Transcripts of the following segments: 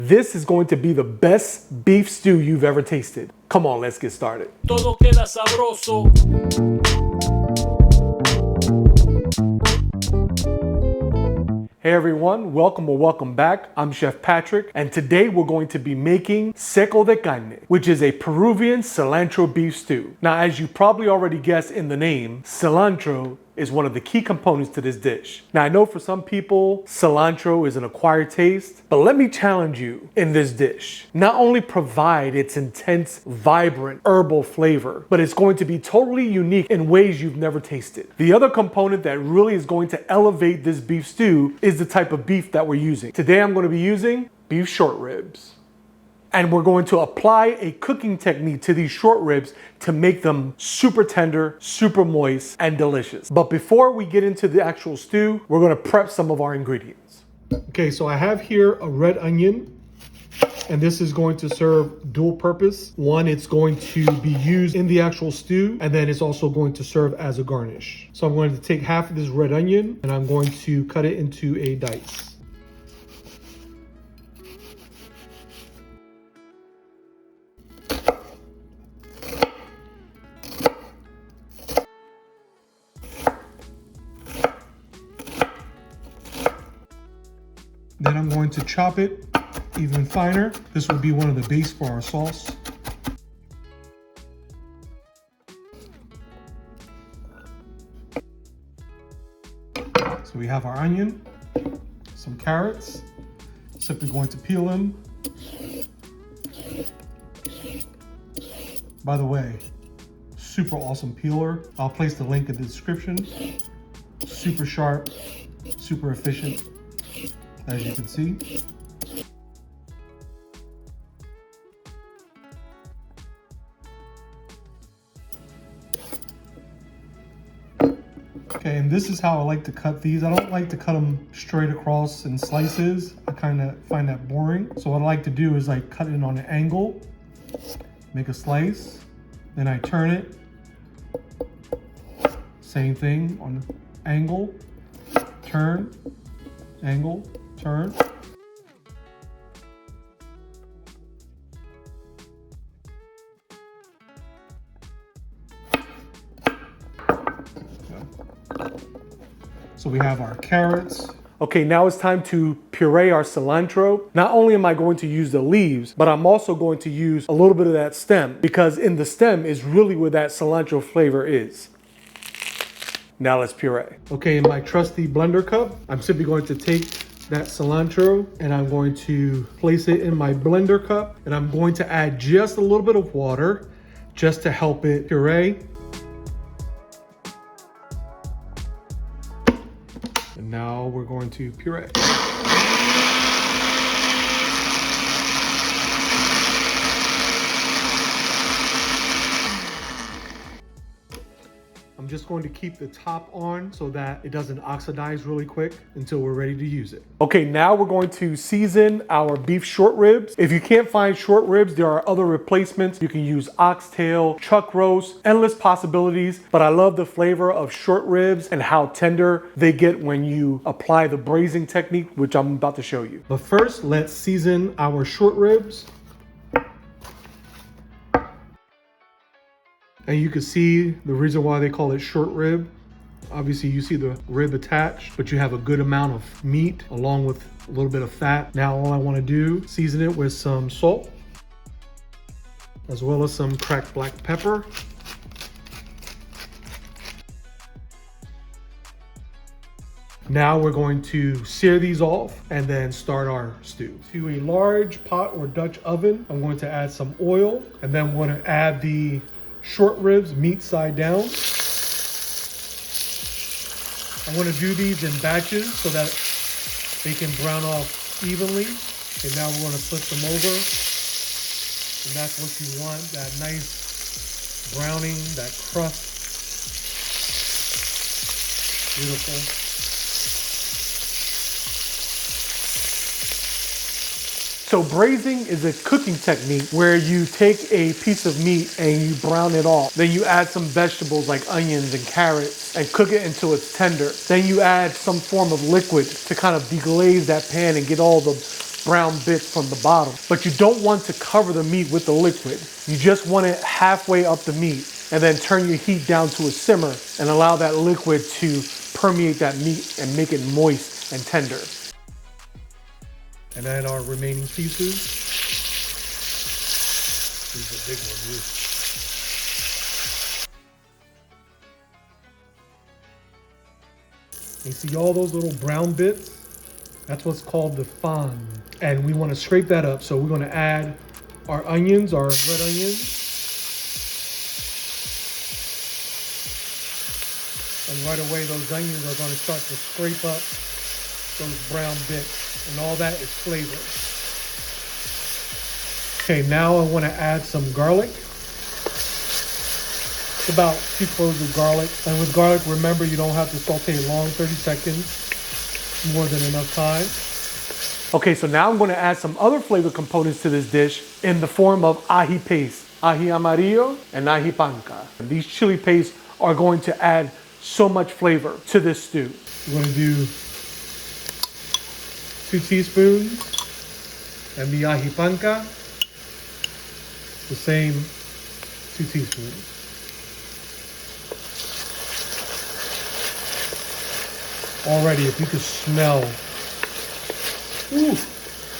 This is going to be the best beef stew you've ever tasted. Come on, let's get started. Todo queda sabroso. Hey everyone, welcome or welcome back. I'm Chef Patrick, and today we're going to be making Seco de Carne, which is a Peruvian cilantro beef stew. Now, as you probably already guessed in the name, cilantro is one of the key components to this dish. Now, I know for some people, cilantro is an acquired taste, but let me challenge you in this dish. Not only provide its intense, vibrant, herbal flavor, but it's going to be totally unique in ways you've never tasted. The other component that really is going to elevate this beef stew is the type of beef that we're using. Today, I'm going to be using beef short ribs. And we're going to apply a cooking technique to these short ribs to make them super tender, super moist, and delicious. But before we get into the actual stew, we're gonna prep some of our ingredients. Okay, so I have here a red onion, and this is going to serve dual purpose. One, it's going to be used in the actual stew, and then it's also going to serve as a garnish. So I'm going to take half of this red onion, and I'm going to cut it into a dice. Then I'm going to chop it even finer. This will be one of the base for our sauce. So we have our onion, some carrots. Simply going to peel them. By the way, super awesome peeler. I'll place the link in the description. Super sharp, super efficient, as you can see. Okay, and this is how I like to cut these. I don't like to cut them straight across in slices. I kind of find that boring. So what I like to do is like cut it on an angle, make a slice, then I turn it. Same thing on the angle, turn, angle, turn. So we have our carrots. Okay, now it's time to puree our cilantro. Not only am I going to use the leaves, but I'm also going to use a little bit of that stem, because in the stem is really where that cilantro flavor is. Now let's puree. Okay, in my trusty blender cup, I'm simply going to take that cilantro and I'm going to place it in my blender cup, and I'm going to add just a little bit of water just to help it puree. And now we're going to puree. I'm just going to keep the top on so that it doesn't oxidize really quick until we're ready to use it. Okay, now we're going to season our beef short ribs. If you can't find short ribs, there are other replacements. You can use oxtail, chuck roast, endless possibilities. But I love the flavor of short ribs and how tender they get when you apply the braising technique, which I'm about to show you. But first, let's season our short ribs. And you can see the reason why they call it short rib. Obviously you see the rib attached, but you have a good amount of meat along with a little bit of fat. Now all I want to do, season it with some salt, as well as some cracked black pepper. Now we're going to sear these off and then start our stew. To a large pot or Dutch oven, I'm going to add some oil, and then we're going to add the short ribs, meat side down. I'm going to do these in batches so that they can brown off evenly. And now we're going to flip them over. And that's what you want, that nice browning, that crust. Beautiful. So braising is a cooking technique where you take a piece of meat and you brown it off. Then you add some vegetables like onions and carrots and cook it until it's tender. Then you add some form of liquid to kind of deglaze that pan and get all the brown bits from the bottom. But you don't want to cover the meat with the liquid. You just want it halfway up the meat, and then turn your heat down to a simmer and allow that liquid to permeate that meat and make it moist and tender. And then our remaining pieces. These are big ones. You see all those little brown bits? That's what's called the fan. And we want to scrape that up. So we're going to add our onions, our red onions. And right away, those onions are going to start to scrape up those brown bits. And all that is flavor. Okay, now I want to add some garlic. About 2 cloves of garlic. And with garlic, remember, you don't have to saute long, 30 seconds. More than enough time. Okay, so now I'm going to add some other flavor components to this dish in the form of ají paste, ají amarillo and ají panca. And these chili pastes are going to add so much flavor to this stew. We're going to do 2 teaspoons, and the ají panca, the same 2 teaspoons. Already, if you could smell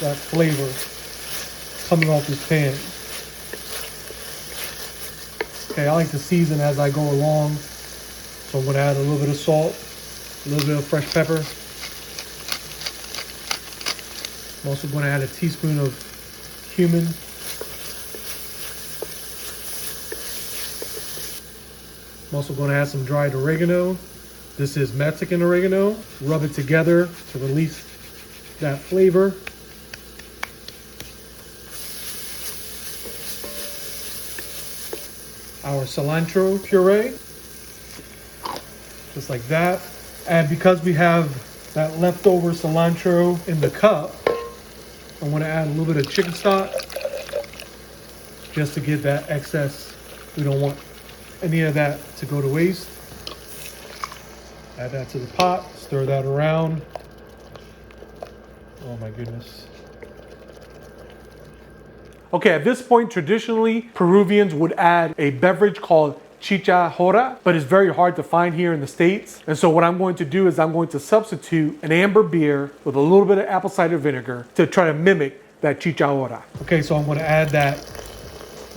that flavor coming off this pan. Okay, I like to season as I go along. So I'm going to add a little bit of salt, a little bit of fresh pepper. I'm also going to add a teaspoon of cumin. I'm also going to add some dried oregano. This is Mexican oregano. Rub it together to release that flavor. Our cilantro puree, just like that. And because we have that leftover cilantro in the cup, I want to add a little bit of chicken stock just to get that excess. We don't want any of that to go to waste. Add that to the pot, stir that around. Oh my goodness. Okay, at this point, traditionally, Peruvians would add a beverage called chicha jora, but it's very hard to find here in the States. And so what I'm going to do is I'm going to substitute an amber beer with a little bit of apple cider vinegar to try to mimic that chicha jora. Okay, so I'm going to add that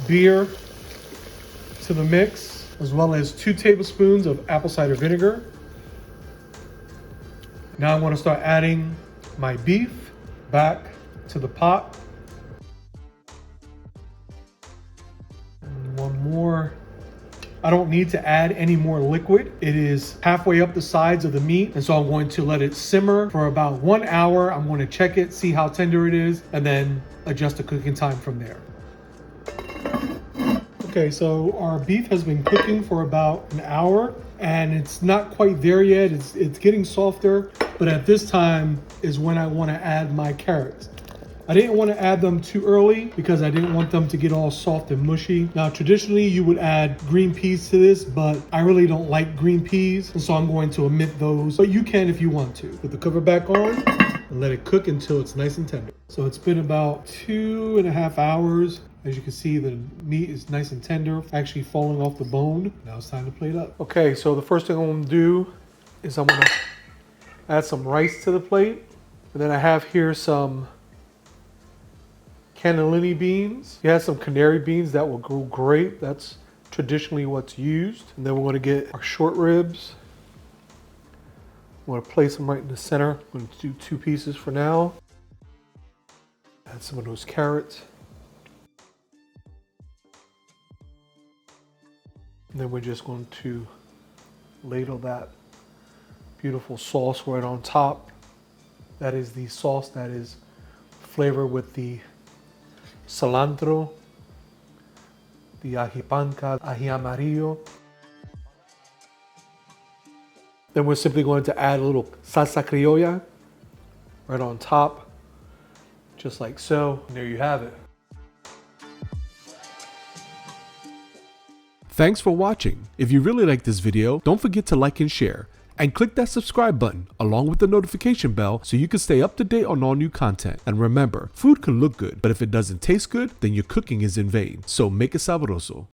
beer to the mix, as well as 2 tablespoons of apple cider vinegar. Now I want to start adding my beef back to the pot. And one more. I don't need to add any more liquid. It is halfway up the sides of the meat. And so I'm going to let it simmer for about 1 hour. I'm going to check it, see how tender it is, and then adjust the cooking time from there. Okay, so our beef has been cooking for about an hour and it's not quite there yet. It's getting softer, but at this time is when I want to add my carrots. I didn't want to add them too early because I didn't want them to get all soft and mushy. Now, traditionally you would add green peas to this, but I really don't like green peas, and so I'm going to omit those, but you can if you want to. Put the cover back on and let it cook until it's nice and tender. So it's been about 2.5 hours. As you can see, the meat is nice and tender, actually falling off the bone. Now it's time to plate up. Okay, so the first thing I'm gonna do is I'm gonna add some rice to the plate. And then I have here some cannellini beans. You have some canary beans that will go great. That's traditionally what's used. And then we're gonna get our short ribs. I'm gonna place them right in the center. I'm gonna do 2 pieces for now. Add some of those carrots. And then we're just going to ladle that beautiful sauce right on top. That is the sauce that is flavored with the cilantro, the ají panca, ají amarillo. Then we're simply going to add a little salsa criolla right on top, just like so. And there you have it. Thanks for watching. If you really like this video, don't forget to like and share. And click that subscribe button along with the notification bell so you can stay up to date on all new content. And remember, food can look good, but if it doesn't taste good, then your cooking is in vain. So make it sabroso.